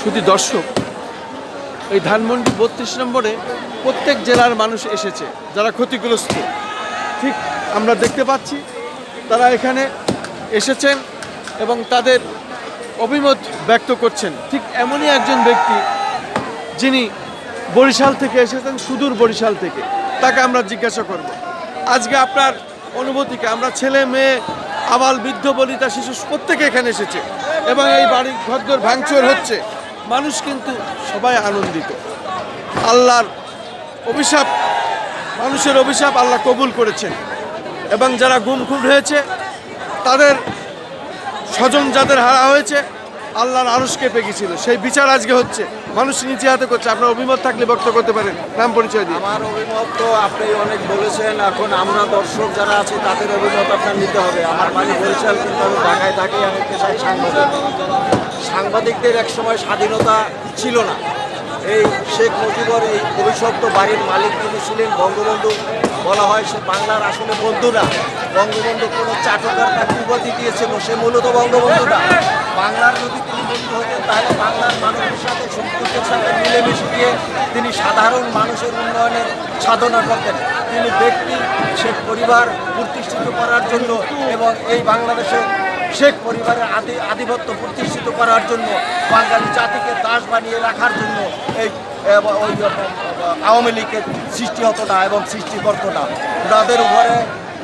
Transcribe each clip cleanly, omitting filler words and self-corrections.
শুধু দর্শক, এই ধানমন্ডি ৩২ নম্বরে প্রত্যেক জেলার মানুষ এসেছে যারা ক্ষতিগ্রস্ত। ঠিক আমরা দেখতে পাচ্ছি তারা এখানে এসেছেন এবং তাদের অভিমত ব্যক্ত করছেন। ঠিক এমনই একজন ব্যক্তি যিনি বরিশাল থেকে এসেছেন, সুদূর বরিশাল থেকে। তাকে আমরা জিজ্ঞাসা করব আজকে আপনার অনুভূতিকে। আমরা ছেলে মেয়ে আবাল বৃদ্ধ বনিতা শিশু প্রত্যেকে এখানে এসেছে এবং এই বাড়ি ঘরদোর ভাঙচুর হচ্ছে, মানুষ কিন্তু সবাই আনন্দিত। আল্লাহর অভিশাপ, মানুষের অভিশাপ আল্লাহ কবুল করেছেন এবং যারা গুম খুন হয়েছে তাদের স্বজন যাদের হারা হয়েছে আল্লাহর আরশ কেঁপে গিয়েছিল, সেই বিচার আজকে হচ্ছে, মানুষ নিচে হাতে করছে। আপনার অভিমত থাকলে বক্তব্য করতে পারেন, নাম পরিচয় দিন। আমার অভিমত তো আপনি অনেক বলেছেন, এখন আমরা দর্শক যারা আছি তাদের অভিমত আপনার নিতে হবে। আমার বাড়ি বরিশাল, কিন্তু আমি ঢাকায় থাকি, আমি পেশায় সাংবাদিক। সাংবাদিকদের একসময় স্বাধীনতা ছিল না। এই শেখ মুজিবর এই অভিশপ্ত বাড়ির মালিক তিনি ছিলেন বঙ্গবন্ধু। বলা হয় সে বাংলার আসলে বন্ধু না, বঙ্গবন্ধু কোনো চাটুকার তাকে উপাধি দিয়েছিল, সে মূলত বঙ্গবন্ধু না। বাংলার যদি তিনি বন্ধু হতেন তাহলে বাংলার মানুষের সাথে সম্পর্কের সাথে মিলেমিশে দিয়ে তিনি সাধারণ মানুষের উন্নয়নের সাধনা করতেন। তিনি ব্যক্তি শেখ পরিবার প্রতিষ্ঠিত করার জন্য এবং এই বাংলাদেশে শেখ পরিবারের আধিপত্য প্রতিষ্ঠিত করার জন্য, বাঙালি জাতিকে দাস বানিয়ে রাখার জন্য এই ওই আওয়ামী লীগের সৃষ্টি হতো না এবং সৃষ্টি করতো না। তাদের উপরে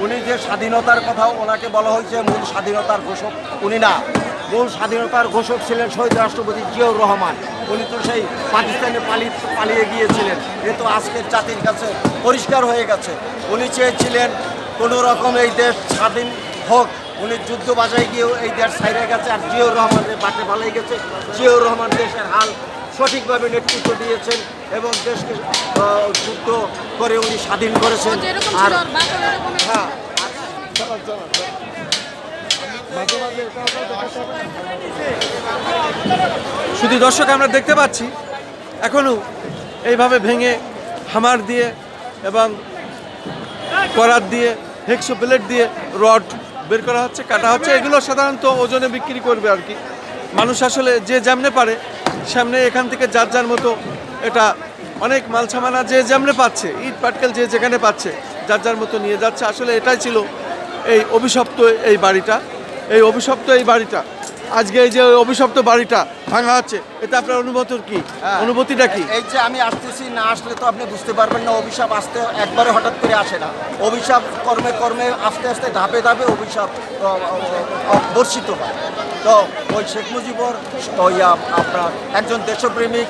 উনি যে স্বাধীনতার কথাও ওনাকে বলা হয়েছে, মূল স্বাধীনতার ঘোষক উনি না। মূল স্বাধীনতার ঘোষক ছিলেন শহীদ রাষ্ট্রপতি জিয়াউর রহমান। উনি তো সেই পাকিস্তানে পালিয়ে গিয়েছিলেন। এ তো আজকের জাতির কাছে পরিষ্কার হয়ে গেছে। উনি চেয়েছিলেন কোনো রকম এই দেশ স্বাধীন হোক। উনি যুদ্ধ বাজায় গিয়েও এই দেশ ছাইরে গেছে, আর জিয়াউর রহমানের বাটে ভালাই গেছে। জিয়াউর রহমান দেশের হাল সঠিকভাবে নেতৃত্ব দিয়েছেন এবং দেশকে যুদ্ধ করে উনি স্বাধীন করেছেন। আর হ্যাঁ, শুধু দর্শক, আমরা দেখতে পাচ্ছি এখনও এইভাবে ভেঙে হামার দিয়ে এবং করাত দিয়ে, হেক্সো প্লেট দিয়ে রড বের করা হচ্ছে, কাটা হচ্ছে। এগুলো সাধারণত ওজনে বিক্রি করবে আর কি। মানুষ আসলে যে যেমনে পারে সামনে এখান থেকে যার যার মতো, এটা অনেক মাল সামানা যে যেমনে পাচ্ছে, ইট পাটকেল যে যেখানে পাচ্ছে যার যার মতো নিয়ে যাচ্ছে। আসলে এটাই ছিল এই অভিশপ্ত এই বাড়িটা। এই অভিশপ্ত এই বাড়িটা আজকে এই যে অভিশপ্ত বাড়িটা ভাঙা হচ্ছে, এতে আপনার অনুভূতিটা কি? এই যে আমি আসতেছি, না আসলে তো আপনি বুঝতে পারবেন না। অভিশাপ আসতে একবারে হঠাৎ করে আসে না। অভিশাপ কর্মে কর্মে আস্তে আস্তে ধাপে ধাপে অভিশাপ বর্ষিত হয়। তো ওই শেখ মুজিবর ওই আপনার একজন দেশপ্রেমিক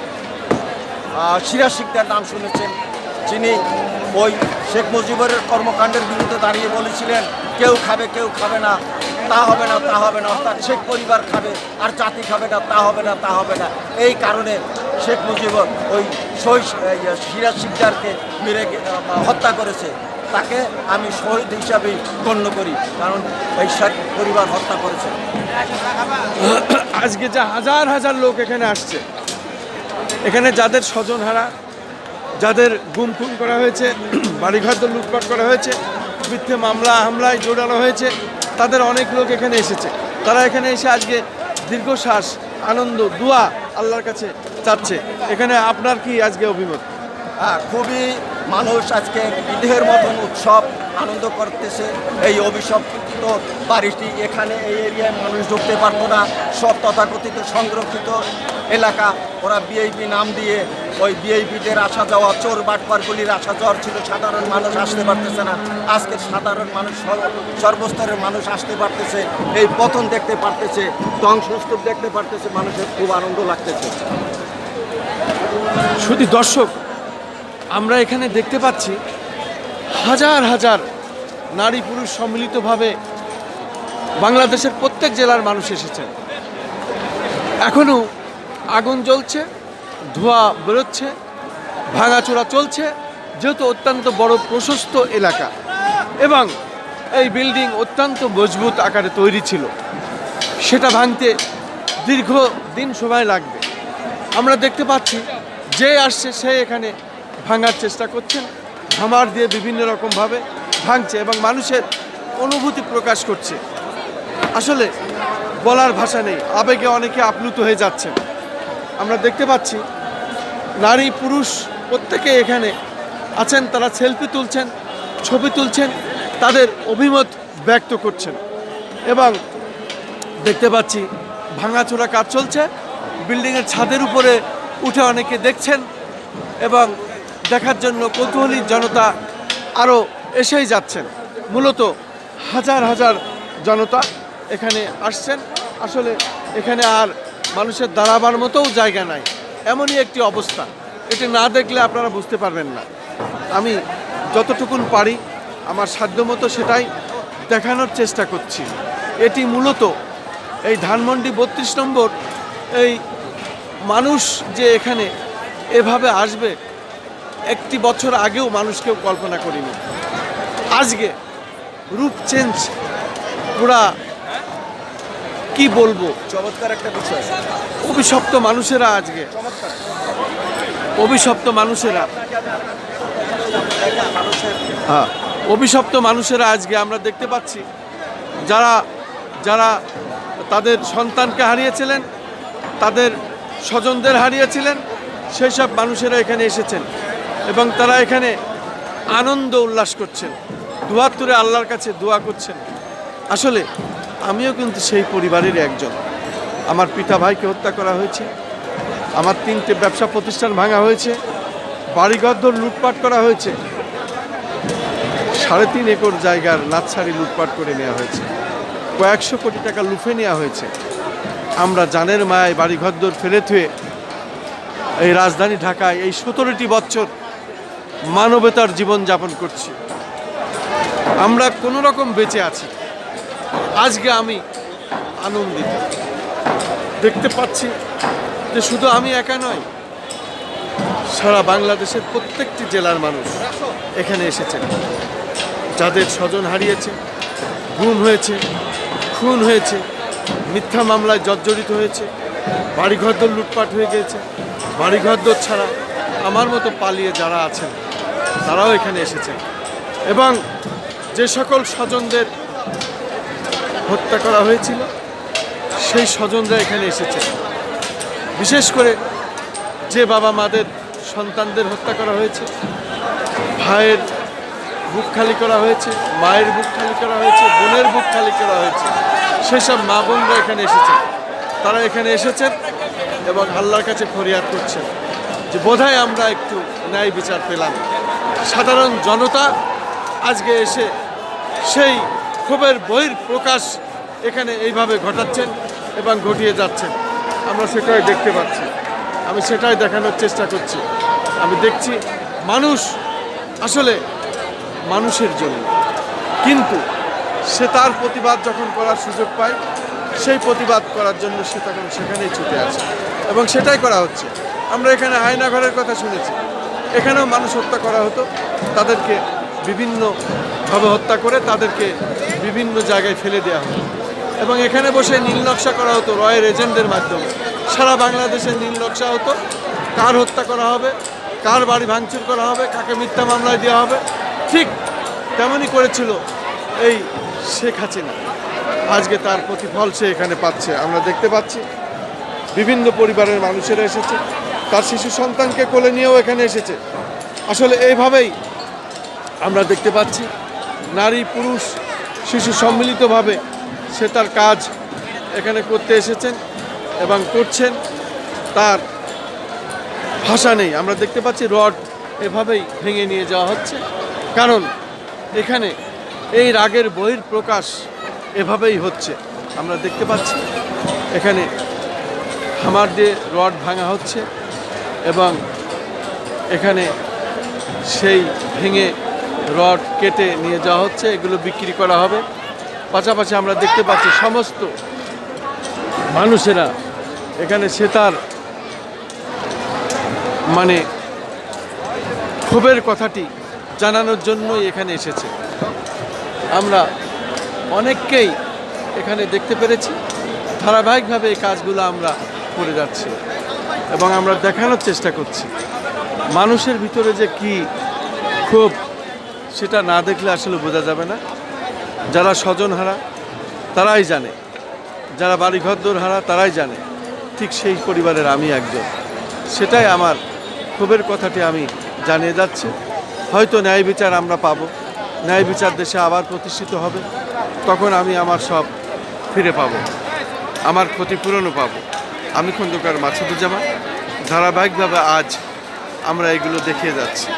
সিরাজ শিকদার নাম শুনেছেন, যিনি ওই শেখ মুজিবরের কর্মকাণ্ডের বিরুদ্ধে দাঁড়িয়ে বলেছিলেন কেউ খাবে কেউ খাবে না, তা হবে না তা হবে না, অর্থাৎ শেখ পরিবার খাবে আর জাতি খাবে না, তা হবে না তা হবে না। এই কারণে শেখ মুজিবর ওই সিরাজ শিকদারকে মেরে হত্যা করেছে। তাকে আমি শহীদ হিসাবেই গণ্য করি, কারণ ওই শেখ পরিবার হত্যা করেছে। আজকে যা হাজার হাজার লোক এখানে আসছে, এখানে যাদের স্বজন হারা, যাদের গুম খুন করা হয়েছে, বাড়িঘর লুটপাট করা হয়েছে, মিথ্যে হামলায় জড়ানো হয়েছে, তাদের অনেক লোক এখানে এসেছে। তারা এখানে এসে আজকে দীর্ঘশ্বাস, আনন্দ, দোয়া আল্লাহর কাছে চাচ্ছে। এখানে আপনার কি আজকে অভিমত? খুবই মানুষ আজকে ঈদের মতন উৎসব আনন্দ করতেছে। এই অভিশপ্ত বাড়িটি, এখানে এই এরিয়ায় মানুষ ঢুকতে পারতো না। সব তথাকথিত সংরক্ষিত এলাকা, ওরা বিআইপি নাম দিয়ে ওই বিআইপিদের আসা যাওয়া, চোর বাটপারগুলির আসা যাওয়ার ছিল। সাধারণ মানুষ আসতে পারতেছে না। আজকে সাধারণ মানুষ, সর্বস্তরের মানুষ আসতে পারতেছে, এই পতন দেখতে পারতেছে, ধ্বংসস্তূপ দেখতে পারতেছে। মানুষের খুব আনন্দ লাগতেছে। শুধু দর্শক, আমরা এখানে দেখতে পাচ্ছি হাজার হাজার নারী পুরুষ সম্মিলিতভাবে বাংলাদেশের প্রত্যেক জেলার মানুষ এসেছেন। এখনও আগুন জ্বলছে, ধোঁয়া বেরোচ্ছে, ভাঙাচোরা চলছে, যেহেতু অত্যন্ত বড় প্রশস্ত এলাকা এবং এই বিল্ডিং অত্যন্ত মজবুত আকারে তৈরি ছিল। সেটা ভাঙতে দীর্ঘদিন সময় লাগবে। আমরা দেখতে পাচ্ছি যে আসছে সে এখানে ভাঙার চেষ্টা করছেন, হামার দিয়ে বিভিন্ন রকমভাবে ভাঙছে এবং মানুষের অনুভূতি প্রকাশ করছে। আসলে বলার ভাষা নেই, আবেগে অনেকে আপ্লুত হয়ে যাচ্ছেন। আমরা দেখতে পাচ্ছি নারী পুরুষ প্রত্যেকে এখানে আছেন, তারা সেলফি তুলছেন, ছবি তুলছেন, তাদের অভিমত ব্যক্ত করছেন। এবং দেখতে পাচ্ছি ভাঙাচোরা কাজ চলছে, বিল্ডিংয়ের ছাদের উপরে উঠে অনেকে দেখছেন এবং দেখার জন্য কৌতূহলী জনতা আরও এসেই যাচ্ছেন। মূলত হাজার হাজার জনতা এখানে আসছেন। আসলে এখানে আর মানুষের দাঁড়াবার মতোও জায়গা নাই, এমনই একটি অবস্থা। এটি না দেখলে আপনারা বুঝতে পারবেন না। আমি যতটুকুন পারি আমার সাধ্যমতো সেটাই দেখানোর চেষ্টা করছি। এটি মূলত এই ধানমন্ডি 32 নম্বর, এই মানুষ যে এখানে এভাবে আসবে একটি বছর আগেও মানুষ কেউ কল্পনা করিনি। আজকে রূপ চেঞ্জ পুরা, কি বলবো, চমৎকার একটা বিষয়। অভিশপ্ত মানুষেরা আজকে, অভিশপ্ত মানুষেরা, হ্যাঁ, অভিশপ্ত মানুষেরা আজকে আমরা দেখতে পাচ্ছি যারা যারা তাদের সন্তানকে হারিয়েছিলেন, তাদের স্বজনদের হারিয়েছিলেন, সেই সব মানুষেরা এখানে এসেছেন এবং তারা এখানে আনন্দ উল্লাস করছেন, দুহাত তুলে আল্লাহর কাছে দোয়া করছেন। আসলে আমিও কিন্তু সেই পরিবারের একজন। আমার পিতা ভাইকে হত্যা করা হয়েছে, আমার 3টে ব্যবসা প্রতিষ্ঠান ভাঙা হয়েছে, বাড়িঘর লুটপাট করা হয়েছে, 3.5 একর জায়গার নার্সারি লুটপাট করে নেওয়া হয়েছে, কয়েকশো কোটি টাকা লুফে নেওয়া হয়েছে। আমরা জানের মায় বাড়িঘর ফেলে থুয়ে এই রাজধানী ঢাকায় এই 17টি বছর মানবতার জীবন যাপন করছি। আমরা কোনো রকম বেঁচে আছি। আজকে আমি আনন্দিত, দেখতে পাচ্ছি যে শুধু আমি একা নয়, সারা বাংলাদেশের প্রত্যেকটি জেলার মানুষ এখানে এসেছেন। যাদের স্বজন হারিয়েছে, গুম হয়েছে, খুন হয়েছে, মিথ্যা মামলায় জর্জরিত হয়েছে, বাড়িঘর লুটপাট হয়ে গিয়েছে, বাড়িঘর ছাড়া আমার মতো পালিয়ে যারা আছেন তারাও এখানে এসেছেন। এবং যে সকল স্বজনদের হত্যা করা হয়েছিল সেই স্বজনরা এখানে এসেছে। বিশেষ করে যে বাবা মাদের সন্তানদের হত্যা করা হয়েছে, ভাইয়ের বুক খালি করা হয়েছে, মায়ের বুক খালি করা হয়েছে, বোনের বুক খালি করা হয়েছে, সেসব মা বোনরা এখানে এসেছেন। তারা এখানে এসেছেন এবং আল্লাহর কাছে ফরিয়াদ করছেন যে বোধহয় আমরা একটু ন্যায় বিচার পেলাম। সাধারণ জনতা আজকে এসে সেই ক্ষোভের বহির প্রকাশ এখানে এইভাবে ঘটাচ্ছেন এবং ঘটিয়ে যাচ্ছেন। আমরা সেটাই দেখতে পাচ্ছি, আমি সেটাই দেখানোর চেষ্টা করছি। আমি দেখছি মানুষ আসলে মানুষের জন্য, কিন্তু সে তার প্রতিবাদ যখন করার সুযোগ পায় সেই প্রতিবাদ করার জন্য সে তখন সেখানেই ছুটে আসে এবং সেটাই করা হচ্ছে। আমরা এখানে আয়নাঘরের কথা শুনেছি, এখানেও মানুষ হত্যা করা হতো, তাদেরকে বিভিন্নভাবে হত্যা করে তাদেরকে বিভিন্ন জায়গায় ফেলে দেওয়া হতো এবং এখানে বসে নীল নকশা করা হতো রয়ের এজেন্টদের মাধ্যমে। সারা বাংলাদেশে নীল নকশা হতো, কার হত্যা করা হবে, কার বাড়ি ভাঙচুর করা হবে, কাকে মিথ্যা মামলায় দেওয়া হবে। ঠিক তেমনই করেছিল এই শেখ হাসিনা। আজকে তার প্রতিফল সে এখানে পাচ্ছে। আমরা দেখতে পাচ্ছি বিভিন্ন পরিবারের মানুষেরা এসেছে, তার শিশু সন্তানকে কোলে নিয়েও এখানে এসেছে। আসলে এইভাবেই আমরা দেখতে পাচ্ছি নারী পুরুষ শিশু সম্মিলিতভাবে সে তার কাজ এখানে করতে এসেছেন এবং করছেন, তার ভাষা নেই। আমরা দেখতে পাচ্ছি রড এভাবেই ভেঙে নিয়ে যাওয়া হচ্ছে, কারণ এখানে এই রাগের বহির প্রকাশ এভাবেই হচ্ছে। আমরা দেখতে পাচ্ছি এখানে হামার দিয়ে রড ভাঙা হচ্ছে এবং এখানে সেই ভেঙে রড কেটে নিয়ে যাওয়া হচ্ছে, এগুলো বিক্রি করা হবে। পাশাপাশি আমরা দেখতে পাচ্ছি সমস্ত মানুষেরা এখানে সে তার মানে ক্ষোভের কথাটি জানানোর জন্যই এখানে এসেছে। আমরা অনেককেই এখানে দেখতে পেরেছি, ধারাবাহিকভাবে এই কাজগুলো আমরা করে যাচ্ছি এবং আমরা দেখানোর চেষ্টা করছি মানুষের ভিতরে যে কি ক্ষোভ, সেটা না দেখলে আসলে বোঝা যাবে না। যারা স্বজন হারা তারাই জানে, যারা বাড়িঘর হারা তারাই জানে। ঠিক সেই পরিবারের আমি একজন। সেটাই আমার ক্ষোভের কথাটি আমি জানিয়ে যাচ্ছি। হয়তো ন্যায় বিচার আমরা পাবো, ন্যায় বিচার দেশে আবার প্রতিষ্ঠিত হবে, তখন আমি আমার সব ফিরে পাবো, আমার ক্ষতিপূরণও পাবো। আমি খন্দকার মাসুদুজ্জামান, ধারাবাহিকভাবে আজ আমরা এগুলো দেখিয়ে যাচ্ছি।